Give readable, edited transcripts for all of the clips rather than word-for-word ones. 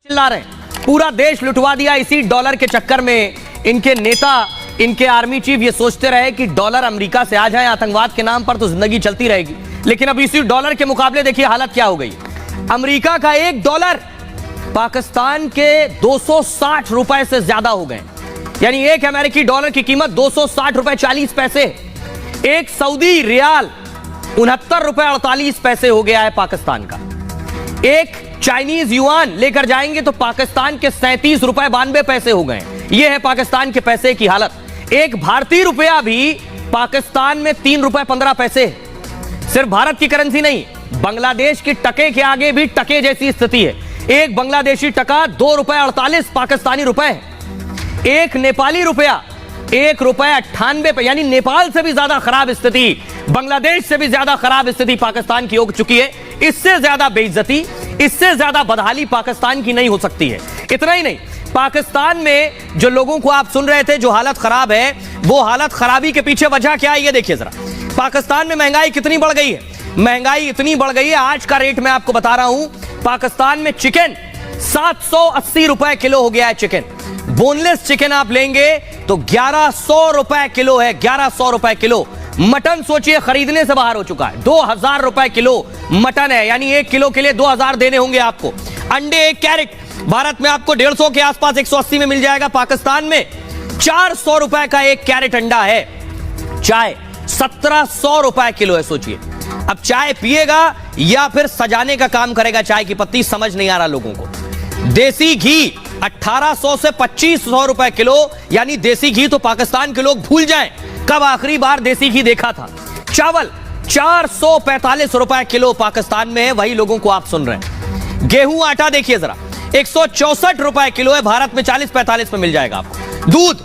चिल्ला रहे हैं, पूरा देश लुटवा दिया इसी डॉलर के चक्कर में। इनके नेता, इनके आर्मी चीफ ये सोचते रहे कि डॉलर अमेरिका से आ जाए आतंकवाद के नाम पर तो जिंदगी चलती रहेगी, लेकिन अब इसी डॉलर के मुकाबले देखिए हालत क्या हो गई। अमेरिका का एक डॉलर पाकिस्तान के 260 रुपए से ज्यादा हो गए, यानी एक अमेरिकी डॉलर की कीमत 260 रुपए 40 पैसे। एक सऊदी रियाल 69 रुपए 48 पैसे हो गया है पाकिस्तान का। एक चाइनीज युआन लेकर जाएंगे तो पाकिस्तान के 37 रुपए 92 पैसे हो गए। यह है पाकिस्तान के पैसे की हालत। एक भारतीय रुपया भी पाकिस्तान में 3 रुपए 15 पैसे। सिर्फ भारत की करेंसी नहीं, बांग्लादेश के टके के आगे भी टके जैसी स्थिति है। एक बांग्लादेशी टका 2 रुपए 48 पाकिस्तानी रुपए। एक नेपाली रुपया 1 रुपए 98, यानी नेपाल से भी ज्यादा खराब स्थिति, बांग्लादेश से भी ज्यादा खराब स्थिति पाकिस्तान की हो चुकी है। इससे ज्यादा बेइज्जती, इससे ज्यादा बदहाली पाकिस्तान की नहीं हो सकती है। इतना ही नहीं, पाकिस्तान में जो लोगों को आप सुन रहे थे जो हालत खराब है, वो हालत खराबी के पीछे वजह क्या है ये देखिए जरा। पाकिस्तान में महंगाई कितनी बढ़ गई है। महंगाई इतनी बढ़ गई है, आज का रेट मैं आपको बता रहा हूं, पाकिस्तान में चिकन 780 रुपए किलो हो गया है। चिकन, बोनलेस चिकन आप लेंगे तो 1100 रुपए किलो है, 1100 रुपए किलो। मटन सोचिए खरीदने से बाहर हो चुका है, 2000 रुपए किलो मटन है, यानी 1 किलो के लिए 2000 देने होंगे आपको। अंडे 1 कैरेट भारत में आपको 150 के आसपास 180 में मिल जाएगा, पाकिस्तान में 400 रुपए का 1 कैरेट अंडा है। चाय 1700 रुपए किलो है। सोचिए अब चाय पिएगा या फिर सजाने का काम करेगा चाय की पत्ती, समझ नहीं आ रहा लोगों को। देसी घी 1800 से 2500 रुपए किलो, यानी देसी घी तो पाकिस्तान के लोग भूल जाएं कब आखिरी बार देसी घी देखा था। चावल 445 रुपए किलो पाकिस्तान में है, वही लोगों को आप सुन रहे हैं। गेहूं आटा देखिए जरा 164 रुपए किलो है, भारत में 40-45 में मिल जाएगा आपको। दूध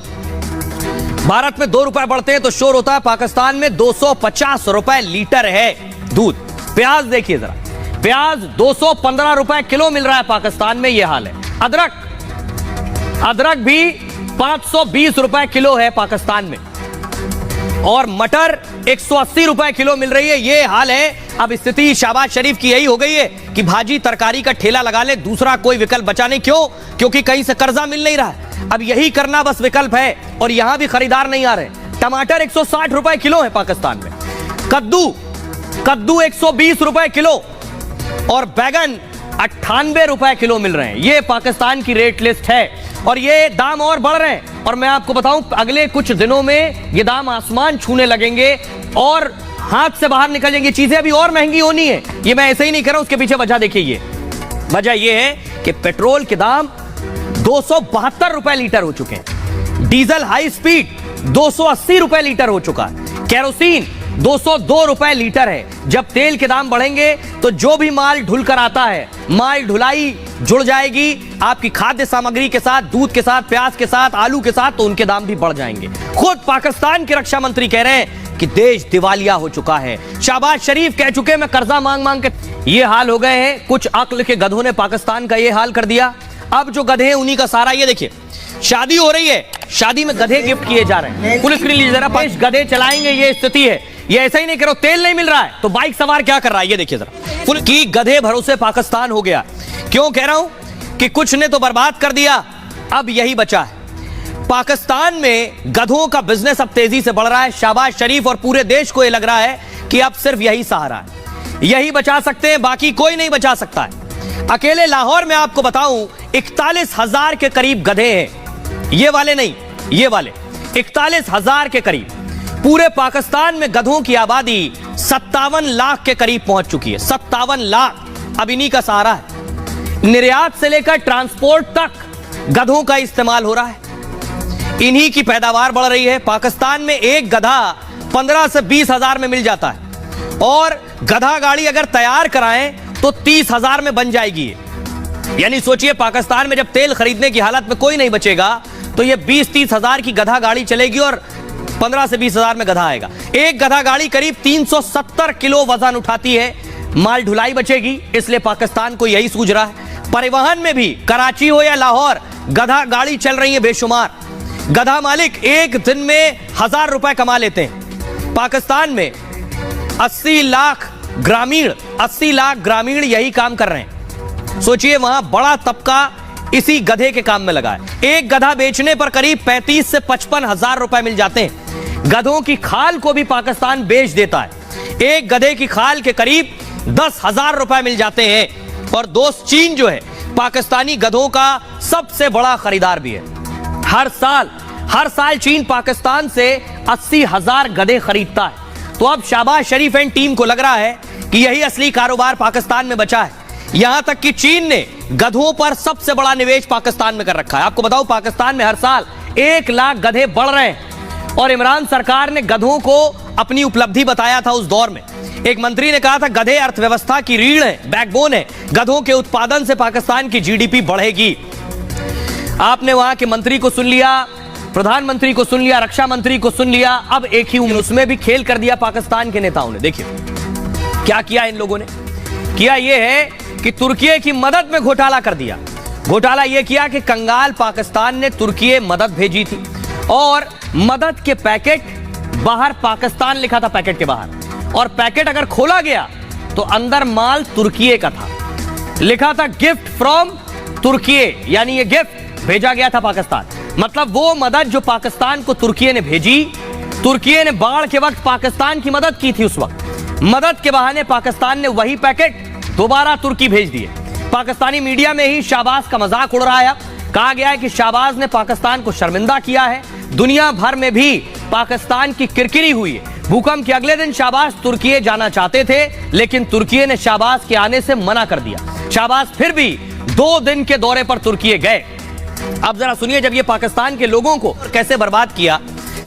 भारत में 2 रुपए बढ़ते हैं तो शोर होता है, पाकिस्तान में 250 रुपए लीटर है दूध। प्याज देखिए जरा, प्याज 215 रुपए किलो मिल रहा है पाकिस्तान में, यह हाल है। अदरक भी 520 रुपए किलो है पाकिस्तान में, और मटर 180 रुपए किलो मिल रही है, ये हाल है। अब स्थिति शहबाज शरीफ की यही हो गई है कि भाजी तरकारी का ठेला लगा ले, दूसरा कोई विकल्प बचा नहीं। क्यों? क्योंकि कहीं से कर्जा मिल नहीं रहा है, अब यही करना बस विकल्प है, और यहां भी खरीदार नहीं आ रहे। टमाटर 160 रुपए किलो है पाकिस्तान में। कद्दू 120 रुपए किलो, और बैगन 98 रुपए किलो मिल रहे हैं। ये पाकिस्तान की रेट लिस्ट है, और ये दाम और बढ़ रहे हैं। और मैं आपको बताऊं अगले कुछ दिनों में ये दाम आसमान छूने लगेंगे और हाथ से बाहर निकल जाएंगी, चीजें अभी और महंगी होनी है। ये मैं ऐसे ही नहीं कर रहा हूं, उसके पीछे वजह देखिए। ये वजह ये है कि पेट्रोल के दाम 272 रुपए लीटर हो चुके हैं, डीजल हाई स्पीड 280 रुपए लीटर हो चुका है, केरोसिन 202 रुपए लीटर है। जब तेल के दाम बढ़ेंगे तो जो भी माल ढुल कर आता है, माल ढुलाई जुड़ जाएगी आपकी खाद्य सामग्री के साथ, दूध के साथ, प्याज के साथ, आलू के साथ, तो उनके दाम भी बढ़ जाएंगे। खुद पाकिस्तान के रक्षा मंत्री कह रहे हैं कि देश दिवालिया हो चुका है। शहबाज शरीफ कह चुके मैं कर्जा मांग मांग के ये हाल हो गए हैं। कुछ अक्ल के गधों ने पाकिस्तान का ये हाल कर दिया। अब जो गधे हैं उन्हीं का सारा, ये देखिए शादी हो रही है, शादी में गधे गिफ्ट किए जा रहे हैं। पुलिस के लिए जरा गधे चलाएंगे, ये स्थिति है। ये ऐसा ही नहीं करो, तेल नहीं मिल रहा है तो बाइक सवार क्या कर रहा है, ये देखिए जरा। पुलिस की गधे भरोसे पाकिस्तान हो गया। क्यों कह रहा हूं कि कुछ ने तो बर्बाद कर दिया, अब यही बचा है। पाकिस्तान में गधों का बिजनेस अब तेजी से बढ़ रहा है। शहबाज शरीफ और पूरे देश को यह लग रहा है कि अब सिर्फ यही सहारा है, यही बचा सकते हैं, बाकी कोई नहीं बचा सकता है। अकेले लाहौर में आपको बताऊं 41,000 के करीब गधे हैं, ये वाले नहीं, ये वाले 41,000 के करीब। पूरे पाकिस्तान में गधों की आबादी 57 लाख के करीब पहुंच चुकी है, 57 लाख। अब इन्हीं का सहारा है, निर्यात से लेकर ट्रांसपोर्ट तक गधों का इस्तेमाल हो रहा है, इन्हीं की पैदावार बढ़ रही है। पाकिस्तान में एक गधा 15 से 20 हजार में मिल जाता है, और गधा गाड़ी अगर तैयार कराएं तो 30,000 में बन जाएगी। यानी सोचिए पाकिस्तान में जब तेल खरीदने की हालत में कोई नहीं बचेगा तो ये 20-30 हजार की गधा गाड़ी चलेगी और 15 से 20 हजार में गधा आएगा। एक गधा गाड़ी करीब 370 किलो वजन उठाती है, माल ढुलाई बचेगी, इसलिए पाकिस्तान को यही सूझ रहा है। परिवहन में भी कराची हो या लाहौर, गधा गाड़ी चल रही है बेशुमार। गधा मालिक एक दिन में 1000 रुपए कमा लेते हैं। पाकिस्तान में 80 लाख ग्रामीण यही काम कर रहे हैं। सोचिए वहां बड़ा तबका इसी गधे के काम में लगा है। एक गधा बेचने पर करीब 35 से 55 हजार रुपए मिल जाते हैं। गधों की खाल को भी पाकिस्तान बेच देता है। एक गधे की खाल के करीब 10,000 रुपए मिल जाते हैं। और दोस्त चीन जो है पाकिस्तानी गधों का सबसे बड़ा खरीदार भी है। हर साल चीन पाकिस्तान से 80,000 गधे खरीदता है। तो अब शहबाज शरीफ एंड टीम को लग रहा है कि यही असली कारोबार पाकिस्तान में बचा है। यहां तक कि चीन ने गधों पर सबसे बड़ा निवेश पाकिस्तान में कर रखा है। आपको बताऊं, पाकिस्तान में हर साल 1 लाख गधे बढ़ रहे हैं और इमरान सरकार ने गधों को अपनी उपलब्धि बताया था। उस दौर में एक मंत्री ने कहा था गधे अर्थव्यवस्था की रीढ़ है, बैकबोन है। गधों के उत्पादन से पाकिस्तान की जीडीपी बढ़ेगी। आपने वहां के मंत्री को सुन लिया, प्रधानमंत्री को सुन लिया, रक्षा मंत्री को सुन लिया। अब एक ही उसमें भी खेल कर दिया पाकिस्तान के नेताओं ने। देखिए क्या किया इन लोगों ने। किया यह है कि तुर्की की मदद में घोटाला कर दिया। घोटाला यह किया कि कंगाल पाकिस्तान ने तुर्की मदद भेजी थी और मदद के पैकेट बाहर पाकिस्तान लिखा था, पैकेट के बाहर। और पैकेट अगर खोला गया तो अंदर माल तुर्की का था, लिखा था गिफ्ट फ्रॉम तुर्की, यानी ये गिफ्ट भेजा गया था पाकिस्तान। मतलब वो मदद जो पाकिस्तान को तुर्की ने भेजी, तुर्की ने बाढ़ के वक्त पाकिस्तान की मदद की थी। उस वक्त मदद के बहाने पाकिस्तान ने वही पैकेट दोबारा तुर्की भेज दिए। पाकिस्तानी मीडिया में ही शहबाज का मजाक उड़ रहा है। कहा गया है कि शहबाज ने पाकिस्तान को शर्मिंदा किया है। दुनिया भर में भी पाकिस्तान की किरकिरी हुई है। भूकंप के अगले दिन शहबाज तुर्की जाना चाहते थे, लेकिन तुर्की ने शहबाज के आने से मना कर दिया। शहबाज फिर भी 2 दिन के दौरे पर तुर्की गए। अब जरा सुनिए जब ये पाकिस्तान के लोगों को कैसे बर्बाद किया।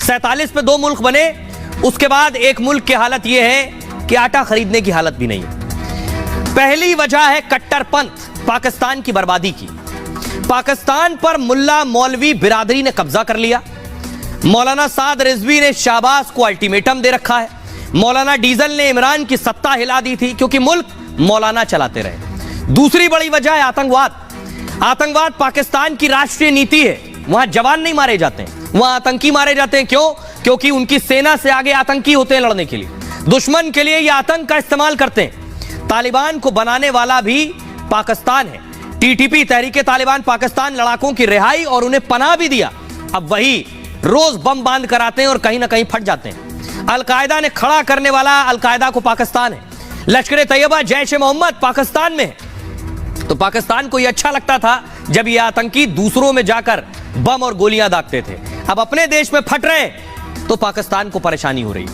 47 पे 2 मुल्क बने, उसके बाद एक मुल्क की हालत यह है कि आटा खरीदने की हालत भी नहीं है। पहली वजह है कट्टरपंथ, पाकिस्तान की बर्बादी की। पाकिस्तान पर मुल्ला मौलवी बिरादरी ने कब्जा कर लिया। मौलाना साद रिजवी ने शहबाज को अल्टीमेटम दे रखा है। मौलाना डीजल ने इमरान की सत्ता हिला दी थी क्योंकि मुल्क मौलाना चलाते रहे। दूसरी बड़ी वजह है आतंकवाद। आतंकवाद पाकिस्तान की राष्ट्रीय नीति है। वहां जवान नहीं मारे जाते हैं, वहां आतंकी मारे जाते हैं। क्यों? क्योंकि उनकी सेना से आगे आतंकी होते हैं लड़ने के लिए। दुश्मन के लिए यह आतंक का इस्तेमाल करते हैं। तालिबान को बनाने वाला भी पाकिस्तान है। टीटीपी तहरीके तालिबान पाकिस्तान लड़ाकों की रिहाई और उन्हें पनाह भी दिया। अब वही रोज बम बांध कर आते हैं और कहीं ना कहीं फट जाते हैं। अलकायदा ने खड़ा करने वाला अलकायदा को पाकिस्तान है। लश्कर तैयबा जैश ए मोहम्मद पाकिस्तान में है। तो पाकिस्तान को यह अच्छा लगता था जब ये आतंकी दूसरों में जाकर बम और गोलियां दागते थे। अब अपने देश में फट रहे तो पाकिस्तान को परेशानी हो रही।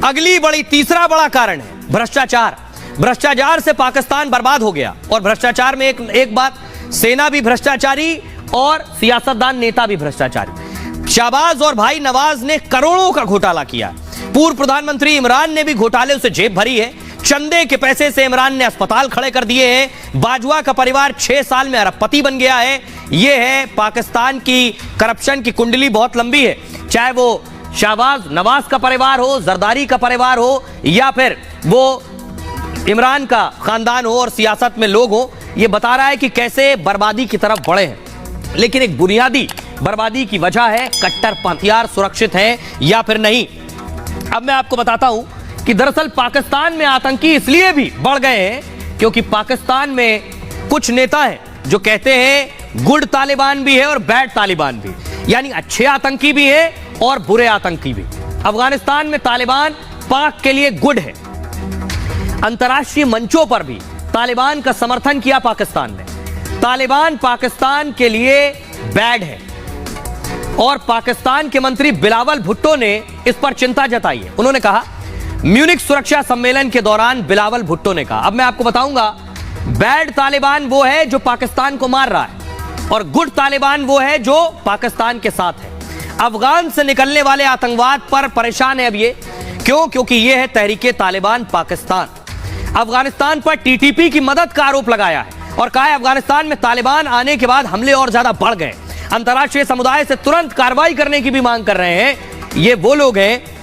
अगली तीसरा बड़ा कारण है भ्रष्टाचार। भ्रष्टाचार से पाकिस्तान बर्बाद हो गया। और भ्रष्टाचार में एक बात, सेना भी भ्रष्टाचारी और सियासतदान नेता भी भ्रष्टाचारी। शहबाज और भाई नवाज ने करोड़ों का घोटाला किया। पूर्व प्रधानमंत्री इमरान ने भी घोटाले से जेब भरी है। चंदे के पैसे से इमरान ने अस्पताल खड़े कर दिए हैं। बाजवा का परिवार 6 साल में अरबपति बन गया है। यह है पाकिस्तान की करप्शन की कुंडली, बहुत लंबी है। चाहे वो शहबाज नवाज का परिवार हो, जरदारी का परिवार हो, या फिर वो इमरान का खानदान हो और सियासत में लोग हो, यह बता रहा है कि कैसे बर्बादी की तरफ बढ़े हैं। लेकिन एक बुनियादी बर्बादी की वजह है कट्टरपंथ। यार सुरक्षित है या फिर नहीं। अब मैं आपको बताता हूं कि दरअसल पाकिस्तान में आतंकी इसलिए भी बढ़ गए हैं क्योंकि पाकिस्तान में कुछ नेता हैं जो कहते हैं गुड तालिबान भी है और बैड तालिबान भी, यानी अच्छे आतंकी भी है और बुरे आतंकी भी। अफगानिस्तान में तालिबान पाक के लिए गुड है। अंतर्राष्ट्रीय मंचों पर भी तालिबान का समर्थन किया पाकिस्तान ने। तालिबान पाकिस्तान के लिए बैड है। और पाकिस्तान के मंत्री बिलावल भुट्टो ने इस पर चिंता जताई है। उन्होंने कहा, म्यूनिख सुरक्षा सम्मेलन के दौरान बिलावल भुट्टो ने कहा, अब मैं आपको बताऊंगा, बैड तालिबान वो है जो पाकिस्तान को मार रहा है और गुड तालिबान वो है जो पाकिस्तान के साथ है। अफगान से निकलने वाले आतंकवाद पर परेशान है अब ये। क्यों? क्योंकि ये है तहरीके तालिबान पाकिस्तान। अफगानिस्तान पर टीटीपी की मदद का आरोप लगाया है और कहा है अफगानिस्तान में तालिबान आने के बाद हमले और ज्यादा बढ़ गए। अंतर्राष्ट्रीय समुदाय से तुरंत कार्रवाई करने की भी मांग कर रहे हैं। ये वो लोग हैं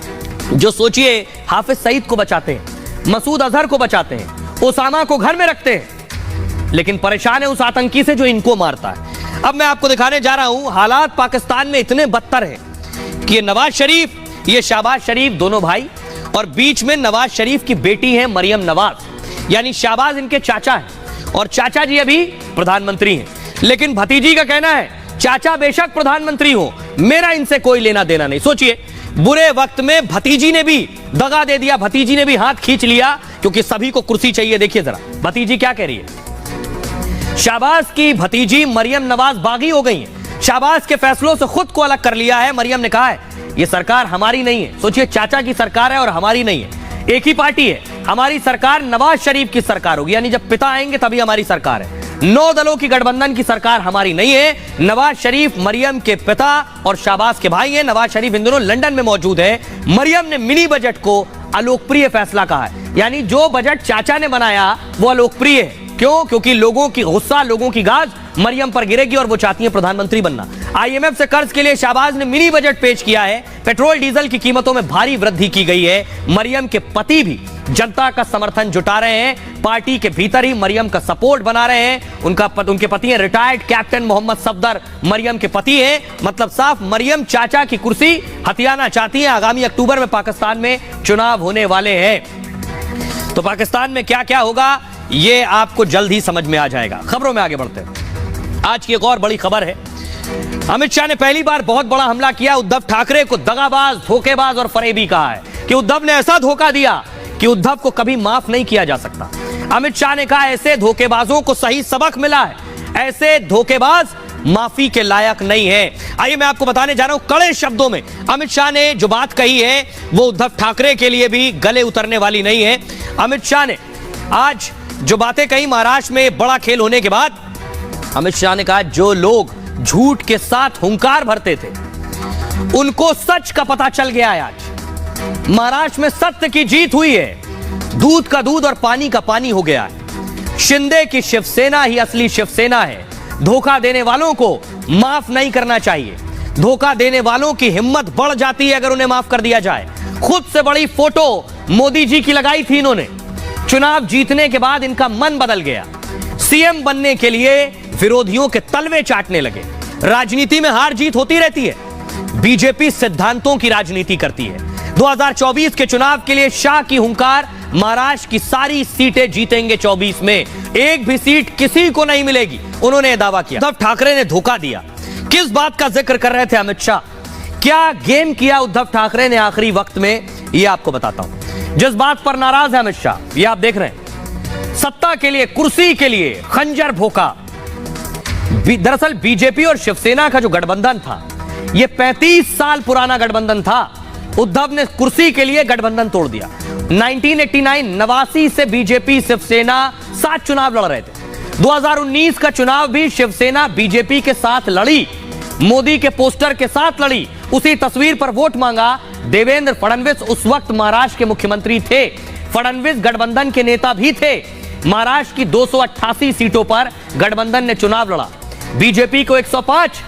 जो सोचिए हाफिज सईद को बचाते हैं, मसूद अजहर को बचाते हैं, ओसामा को घर में रखते हैं, लेकिन परेशान है उस आतंकी से जो इनको मारता है। अब मैं आपको दिखाने जा रहा हूं हालात पाकिस्तान में इतने बदतर हैं कि ये नवाज शरीफ, ये शहबाज शरीफ दोनों भाई, और बीच में नवाज शरीफ की बेटी है मरियम नवाज, यानी शहबाज इनके चाचा हैं और चाचा जी अभी प्रधानमंत्री हैं। लेकिन भतीजी का कहना है चाचा बेशक प्रधानमंत्री हो, मेरा इनसे कोई लेना देना नहीं। सोचिए, बुरे वक्त में भतीजी ने भी दगा दे दिया, भतीजी ने भी हाथ खींच लिया, क्योंकि सभी को कुर्सी चाहिए। देखिए जरा भतीजी क्या कह रही है। शाहबाज की भतीजी मरियम नवाज बागी हो गई है। शाहबाज के फैसलों से खुद को अलग कर लिया है। मरियम ने कहा है ये सरकार हमारी नहीं है। सोचिए, चाचा की सरकार है और हमारी नहीं है। एक ही पार्टी है। हमारी सरकार नवाज शरीफ की सरकार होगी, यानी जब पिता आएंगे तभी हमारी सरकार है। 9 दलों की गठबंधन की सरकार हमारी नहीं है। नवाज शरीफ मरियम के पिता और शाहबाज के भाई हैं। नवाज शरीफ इन दोनों लंदन में मौजूद है। मरियम ने मिनी बजट को अलोकप्रिय फैसला कहा है, यानी जो बजट चाचा ने बनाया वो अलोकप्रिय है। क्यों? क्योंकि लोगों की गुस्सा, लोगों की गाज मरियम पर गिरेगी और वो चाहती है प्रधानमंत्री बनना। आईएमएफ से कर्ज के लिए शाहबाज ने मिनी बजट पेश किया है। पेट्रोल डीजल की कीमतों में भारी वृद्धि की गई है। मरियम के पति भी जनता का समर्थन जुटा रहे हैं। पार्टी के भीतर ही मरियम का सपोर्ट बना रहे हैं। उनके पति हैं रिटायर्ड कैप्टन मोहम्मद सफदर, मरियम के पति हैं। मतलब साफ मरियम चाचा की कुर्सी हथियाना चाहती हैं। आगामी अक्टूबर में पाकिस्तान में चुनाव होने वाले हैं, तो पाकिस्तान में क्या क्या होगा ये आपको जल्द ही समझ में आ जाएगा। खबरों में आगे बढ़ते हैं। आज की एक और बड़ी खबर है। अमित शाह ने पहली बार बहुत बड़ा हमला किया। उद्धव ठाकरे को दगाबाज, धोखेबाज और फरेबी कहा है कि उद्धव ने ऐसा धोखा दिया कि उद्धव को कभी माफ नहीं किया जा सकता। अमित शाह ने कहा ऐसे धोखेबाजों को सही सबक मिला है, ऐसे धोखेबाज माफी के लायक नहीं है। आइए मैं आपको बताने जा रहा हूं कड़े शब्दों में अमित शाह ने जो बात कही है वो उद्धव ठाकरे के लिए भी गले उतरने वाली नहीं है। अमित शाह ने आज जो बातें कही महाराष्ट्र में बड़ा खेल होने के बाद, अमित शाह ने कहा जो लोग झूठ के साथ हुंकार भरते थे उनको सच का पता चल गया है। आज महाराष्ट्र में सत्य की जीत हुई है। दूध का दूध और पानी का पानी हो गया है। शिंदे की शिवसेना ही असली शिवसेना है। धोखा देने वालों को माफ नहीं करना चाहिए। धोखा देने वालों की हिम्मत बढ़ जाती है अगर उन्हें माफ कर दिया जाए। खुद से बड़ी फोटो मोदी जी की लगाई थी इन्होंने। चुनाव जीतने के बाद इनका मन बदल गया। सीएम बनने के लिए विरोधियों के तलवे चाटने लगे। राजनीति में हार जीत होती रहती है। बीजेपी सिद्धांतों की राजनीति करती है। 2024 के चुनाव के लिए शाह की हुंकार, महाराष्ट्र की सारी सीटें जीतेंगे। 24 में एक भी सीट किसी को नहीं मिलेगी, उन्होंने दावा किया। उद्धव ठाकरे ने धोखा दिया। किस बात का जिक्र कर रहे थे अमित शाह? क्या गेम किया उद्धव ठाकरे ने आखिरी वक्त में, ये आपको बताता हूं। जिस बात पर नाराज है अमित शाह, ये आप देख रहे हैं, सत्ता के लिए, कुर्सी के लिए खंजर भोंका। दरअसल बीजेपी और शिवसेना का जो गठबंधन था ये 35 साल पुराना गठबंधन था। उद्धव ने कुर्सी के लिए गठबंधन तोड़ दिया। 1989 से बीजेपी शिवसेना साथ चुनाव लड़ रहे थे। 2019 का चुनाव भी शिवसेना बीजेपी के साथ लड़ी, मोदी के पोस्टर के साथ लड़ी। उसी तस्वीर पर वोट मांगा। देवेंद्र फडणवीस उस वक्त महाराष्ट्र के मुख्यमंत्री थे। फडणवीस गठबंधन के नेता भी थे। महाराष्ट्र की 288 सीटों पर गठबंधन ने चुनाव लड़ा। बीजेपी को 105,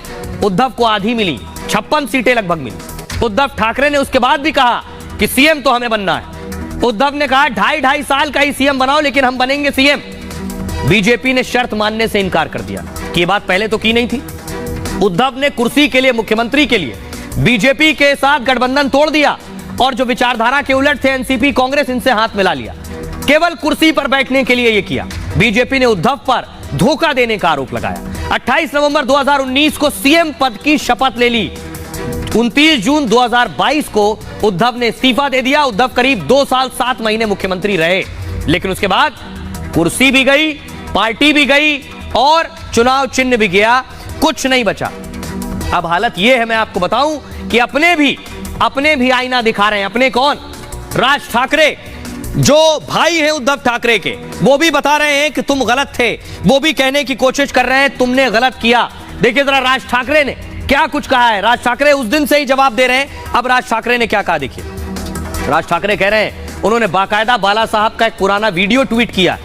उद्धव को आधी मिली, 56 सीटें लगभग मिली। उद्धव ठाकरे ने उसके बाद भी कहा कि सीएम तो हमें बनना है। उद्धव ने कहा 2.5 साल का ही सीएम बनाओ, लेकिन हम बनेंगे सीएम। बीजेपी ने शर्त मानने से इनकार कर दिया कि ये बात पहले तो की नहीं थी। उद्धव ने कुर्सी के लिए, मुख्यमंत्री के लिए बीजेपी के साथ गठबंधन तोड़ दिया और जो विचारधारा के उलट थे एनसीपी, कांग्रेस, इनसे हाथ मिला लिया। केवल कुर्सी पर बैठने के लिए यह किया। बीजेपी ने उद्धव पर धोखा देने का आरोप लगाया। 28 नवंबर 2019 को सीएम पद की शपथ ले ली। 29 जून 2022 को उद्धव ने इस्तीफा दे दिया। उद्धव करीब 2 साल 7 महीने मुख्यमंत्री रहे, लेकिन उसके बाद कुर्सी भी गई, पार्टी भी गई और चुनाव चिन्ह भी गया, कुछ नहीं बचा। अब हालत यह है, मैं आपको बताऊं कि अपने भी आईना दिखा रहे हैं। अपने कौन? राज ठाकरे, जो भाई हैं उद्धव ठाकरे के, वो भी बता रहे हैं कि तुम गलत थे। वो भी कहने की कोशिश कर रहे हैं तुमने गलत किया। देखिए जरा राज ठाकरे ने क्या कुछ कहा है। राज ठाकरे उस दिन से ही जवाब दे रहे हैं। अब राज ठाकरे ने क्या कहा देखिए। राज ठाकरे कह रहे हैं, उन्होंने बाकायदा बाला साहब का एक पुराना वीडियो ट्वीट किया।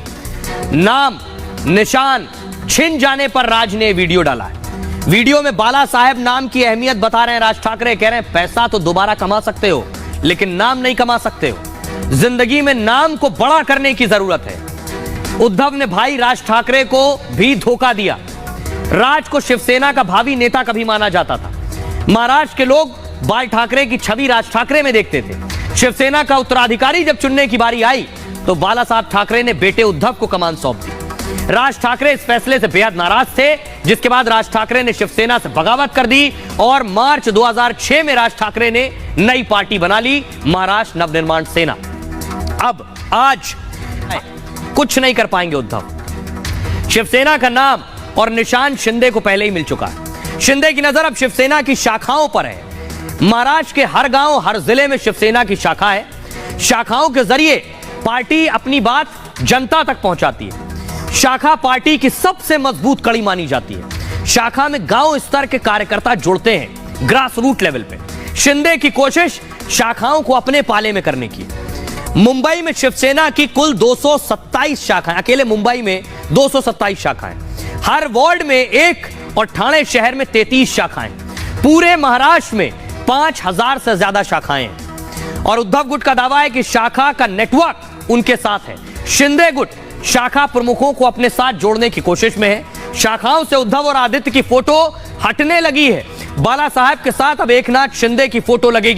नाम निशान छिन जाने पर राज ने वीडियो डाला है। वीडियो में बाला साहब नाम की अहमियत बता रहे हैं राज ठाकरे। कह रहे हैं पैसा तो दोबारा कमा सकते हो, लेकिन नाम नहीं कमा सकते हो। जिंदगी में नाम को बड़ा करने की जरूरत है। उद्धव ने भाई राज ठाकरे को भी धोखा दिया। राज को शिवसेना का भावी नेता कभी माना जाता था। महाराष्ट्र के लोग बाल ठाकरे की छवि राज ठाकरे में देखते थे। शिवसेना का उत्तराधिकारी जब चुनने की बारी आई तो बाला साहब ठाकरे ने बेटे उद्धव को कमान सौंप दी। राज ठाकरे इस फैसले से बेहद नाराज थे। जिसके बाद राज ठाकरे ने शिवसेना से बगावत कर दी और मार्च 2006 में राज ठाकरे ने नई पार्टी बना ली, महाराष्ट्र नवनिर्माण सेना। अब आज कुछ नहीं कर पाएंगे उद्धव। शिवसेना का नाम और निशान शिंदे को पहले ही मिल चुका है। शिंदे की नजर अब शिवसेना की शाखाओं पर है। महाराष्ट्र के हर गांव, हर जिले में शिवसेना की शाखा है। शाखाओं के जरिए पार्टी अपनी बात जनता तक पहुंचाती है। शाखा पार्टी की सबसे मजबूत कड़ी मानी जाती है। शाखा में गांव स्तर के कार्यकर्ता जुड़ते हैं, ग्रास रूट लेवल पे। शिंदे की कोशिश शाखाओं को अपने पाले में करने की। मुंबई में शिवसेना की कुल 227 शाखाएं, अकेले मुंबई में 227 शाखाएं, हर वार्ड में एक और ठाणे शहर में 33 शाखाएं। पूरे महाराष्ट्र में 5000 से ज्यादा शाखाएं हैं और उद्धव गुट का दावा है कि शाखा का नेटवर्क उनके साथ है। शिंदे गुट शाखा प्रमुखों को अपने साथ जोड़ने की कोशिश में है। शाखाओं से उद्धव और आदित्य की फोटो हटने लगी है। बाला साहब के साथ अब एकनाथ शिंदे की फोटो लगेगी।